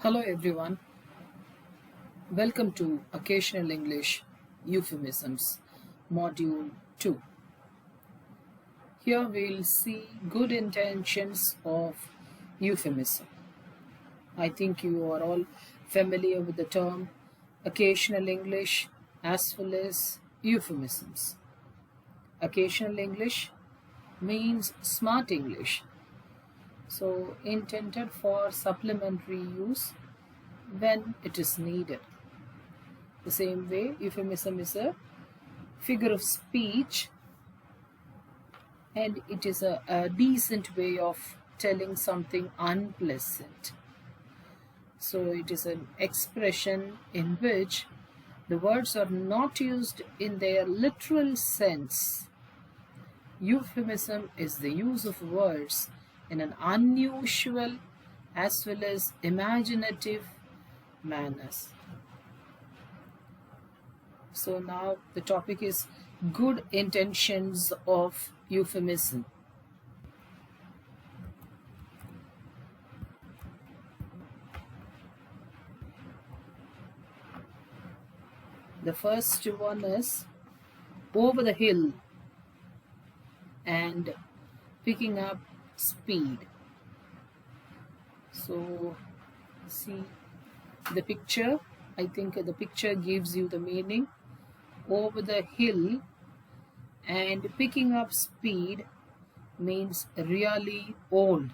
Hello everyone, welcome to Occasional English Euphemisms Module 2. Here we'll see good intentions of euphemism. I think you are all familiar with the term Occasional English as well as euphemisms. Occasional English means smart English, so intended for supplementary use when it is needed. The same way, euphemism is a figure of speech and it is a decent way of telling something unpleasant. So it is an expression in which the words are not used in their literal sense. Euphemism is the use of words in an unusual as well as imaginative manners. So now the topic is good intentions of euphemism. The first one is over the hill and picking up speed. So see the picture. I think the picture gives you the meaning. Over the hill and picking up speed means really old.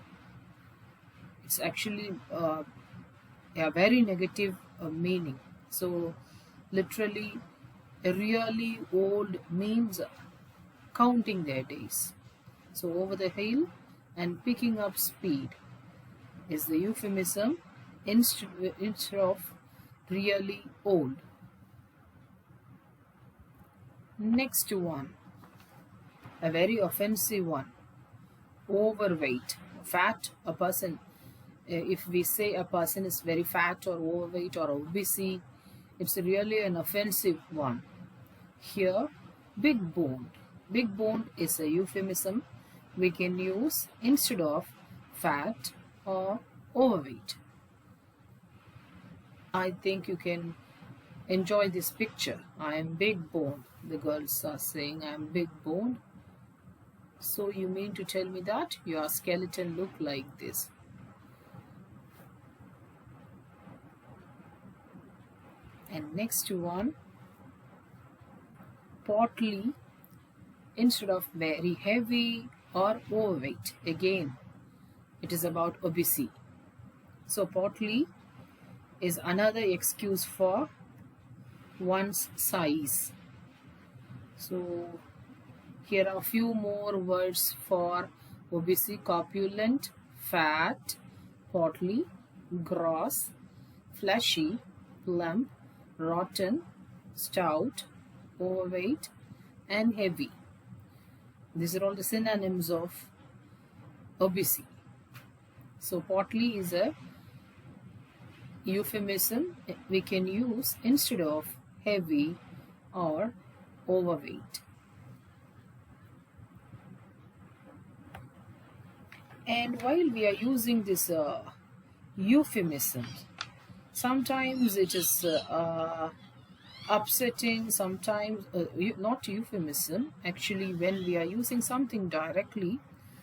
It's actually a very negative meaning. So literally really old means counting their days. So over the hill and picking up speed is the euphemism instead of really old. Next one, a very offensive one, overweight, fat. A person, if we say a person is very fat or overweight or obese, it's really an offensive one. Here, big boned. Big boned is a euphemism we can use instead of fat or overweight. I think you can enjoy this picture. I am big boned. The girls are saying I am big boned. So you mean to tell me that your skeleton look like this? And next one, portly instead of very heavy or overweight. Again, it is about obesity. So portly is another excuse for one's size. So here are a few more words for obesity: corpulent, fat, portly, gross, fleshy, plump, rotten, stout, overweight, and heavy. These are all the synonyms of obesity. So portly is a euphemism we can use instead of heavy or overweight. And while we are using this euphemism, sometimes it is upsetting, sometimes not euphemism. Actually, when we are using something directly,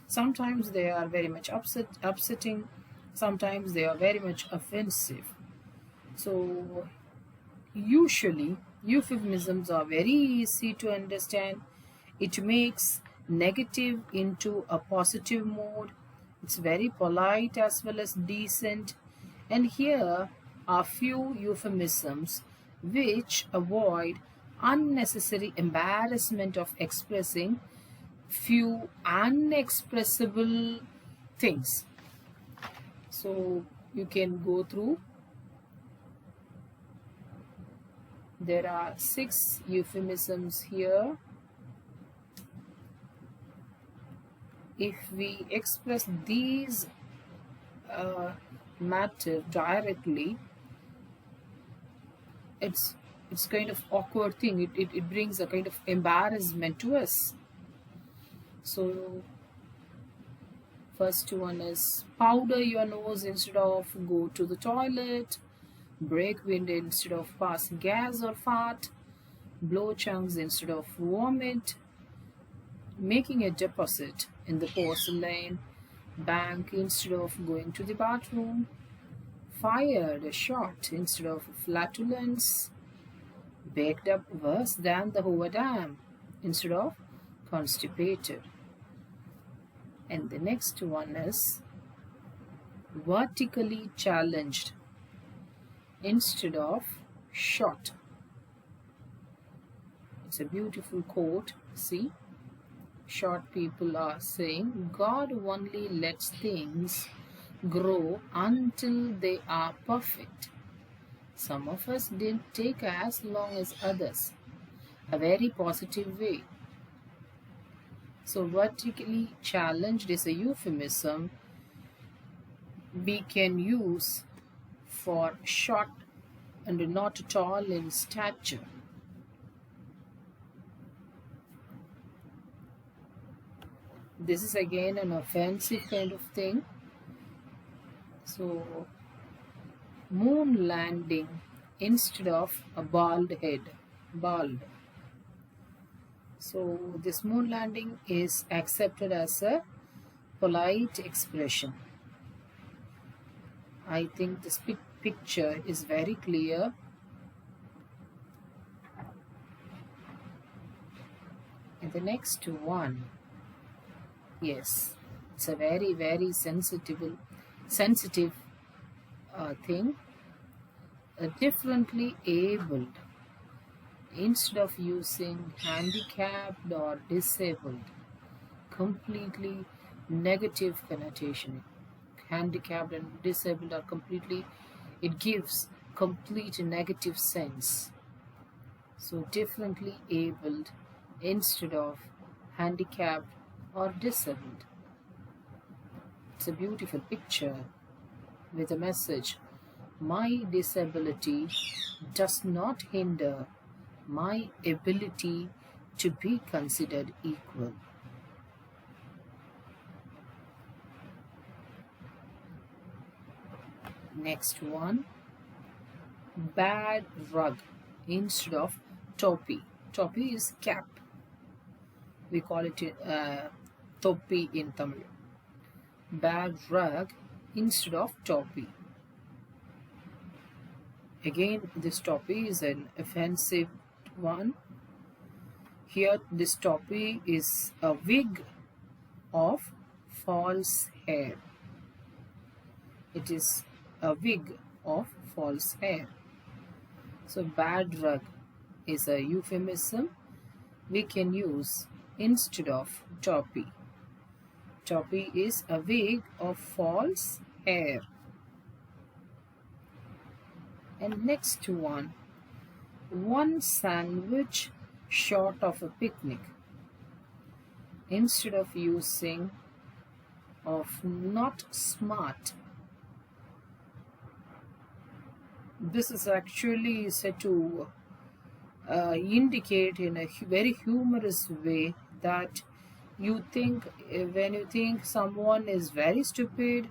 sometimes they are very much upsetting, sometimes they are very much offensive. So usually euphemisms are very easy to understand. It makes negative into a positive mode. It's very polite as well as decent. And here are few euphemisms which avoid unnecessary embarrassment of expressing few unexpressible things. So you can go through. There are 6 euphemisms here. If we express these matter directly, it's kind of awkward thing. It brings a kind of embarrassment to us. So First one is powder your nose instead of go to the toilet, break wind instead of pass gas or fart, blow chunks instead of vomit, making a deposit in the porcelain bank instead of going to the bathroom, fired a shot instead of flatulence, baked up worse than the Hoover Dam instead of constipated. And the next one is vertically challenged instead of shot. It's a beautiful quote. See, short people are saying God only lets things grow until they are perfect. Some of us didn't take as long as others. A very positive way. So vertically challenged is a euphemism we can use for short and not tall in stature. This is again an offensive kind of thing. So moon landing instead of a bald head. Bald. So this moon landing is accepted as a polite expression. I think this picture is very clear. And the next one, yes, it's a very, very sensitive thing. Differently abled. Instead of using handicapped or disabled, completely negative connotation. Handicapped and disabled are completely, it gives complete negative sense. So differently abled instead of handicapped or disabled. It's a beautiful picture with a message. My disability does not hinder my ability to be considered equal. Next one, bad rug instead of topi. Topi is cap. We call it topi in Tamil. Bad rug instead of topi. Again, this topi is an offensive one. Here this topi is a wig of false hair. It is a wig of false hair. So bad rug is a euphemism we can use instead of topi. Topi is a wig of false hair. And next one sandwich short of a picnic. Instead of using of not smart, this is actually said to indicate in a very humorous way that you think, when you think someone is very stupid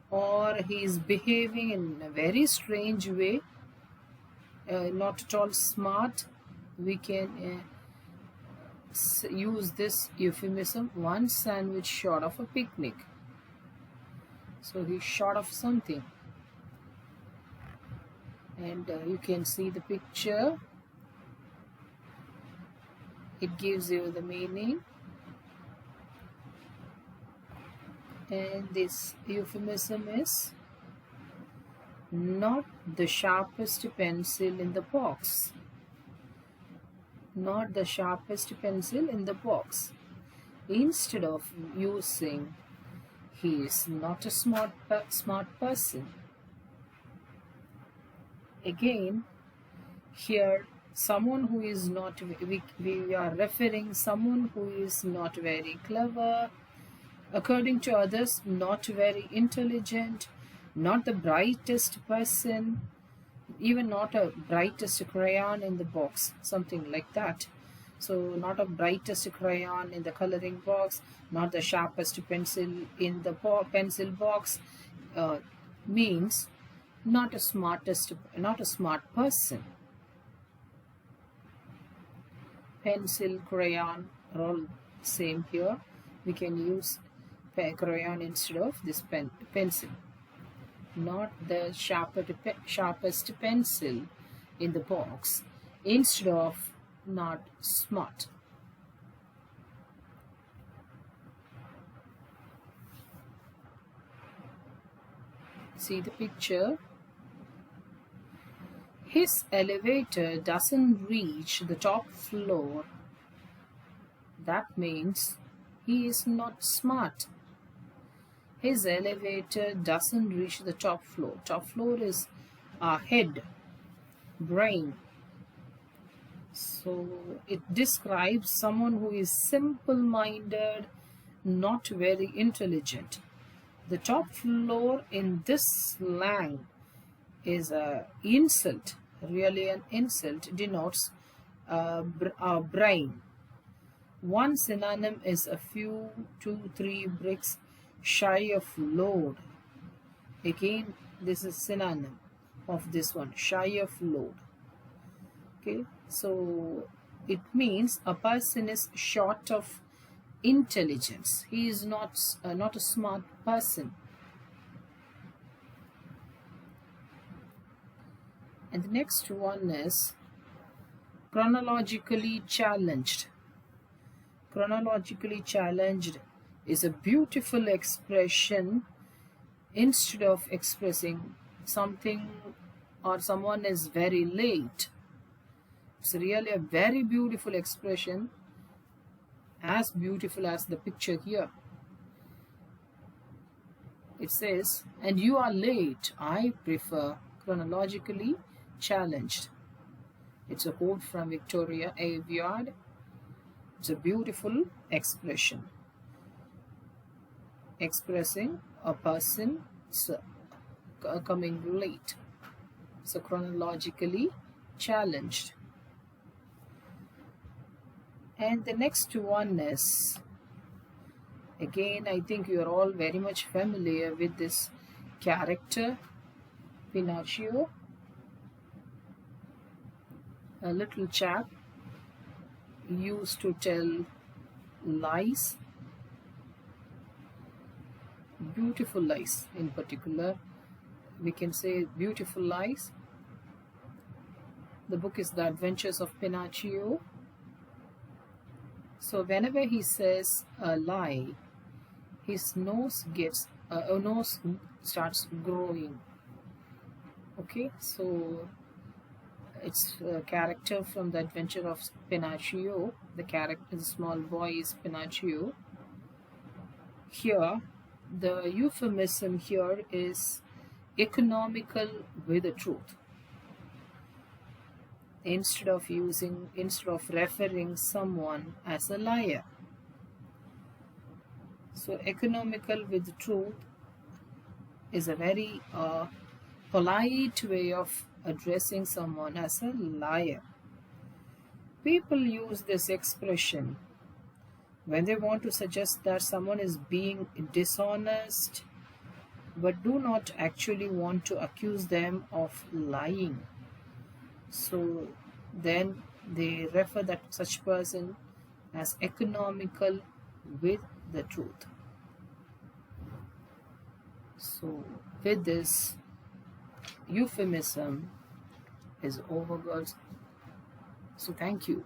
or he is behaving in a very strange way, not at all smart, we can use this euphemism, one sandwich short of a picnic. So he's short of something. And you can see the picture. It gives you the meaning. And this euphemism is not the sharpest pencil in the box. Not the sharpest pencil in the box. Instead of using he is not a smart person. Again, here someone who is not, we are referring someone who is not very clever, according to others not very intelligent, not the brightest person, even not a brightest crayon in the box, something like that. So not a brightest crayon in the coloring box, not the sharpest pencil in the pencil box, uh, means not a smart person. Pencil, crayon are all same here. We can use crayon instead of this pencil. Not the sharpest pencil in the box, instead of not smart. See the picture. His elevator doesn't reach the top floor. That means he is not smart. His elevator doesn't reach the top floor. Top floor is our head, brain. So it describes someone who is simple-minded, not very intelligent. The top floor in this slang is an insult, really an insult, denotes our brain. One synonym is a few, 2, 3 bricks shy of load. Again, this is synonym of this one, shy of load. Okay, so it means a person is short of intelligence. He is not a smart person. And the next one is chronologically challenged. Chronologically challenged is a beautiful expression. Instead of expressing something or someone is very late, it's really a very beautiful expression, as beautiful as the picture here. It says, and you are late, I prefer chronologically challenged. It's a quote from Victoria Aveyard. It's a beautiful expression expressing a person coming late. So chronologically challenged. And the next one is, again, I think you are all very much familiar with this character, Pinocchio. A little chap used to tell lies, beautiful lies in particular. We can say beautiful lies. The book is The Adventures of Pinocchio. So whenever he says a lie, his nose starts growing. Okay, so it's a character from The Adventure of Pinocchio. The character, the small boy, is Pinocchio. Here, the euphemism here is economical with the truth. Instead of referring someone as a liar. So economical with the truth is a very polite way of addressing someone as a liar. People use this expression when they want to suggest that someone is being dishonest, but do not actually want to accuse them of lying. So then they refer that such person as economical with the truth. So with this, euphemism is over, girls. So thank you.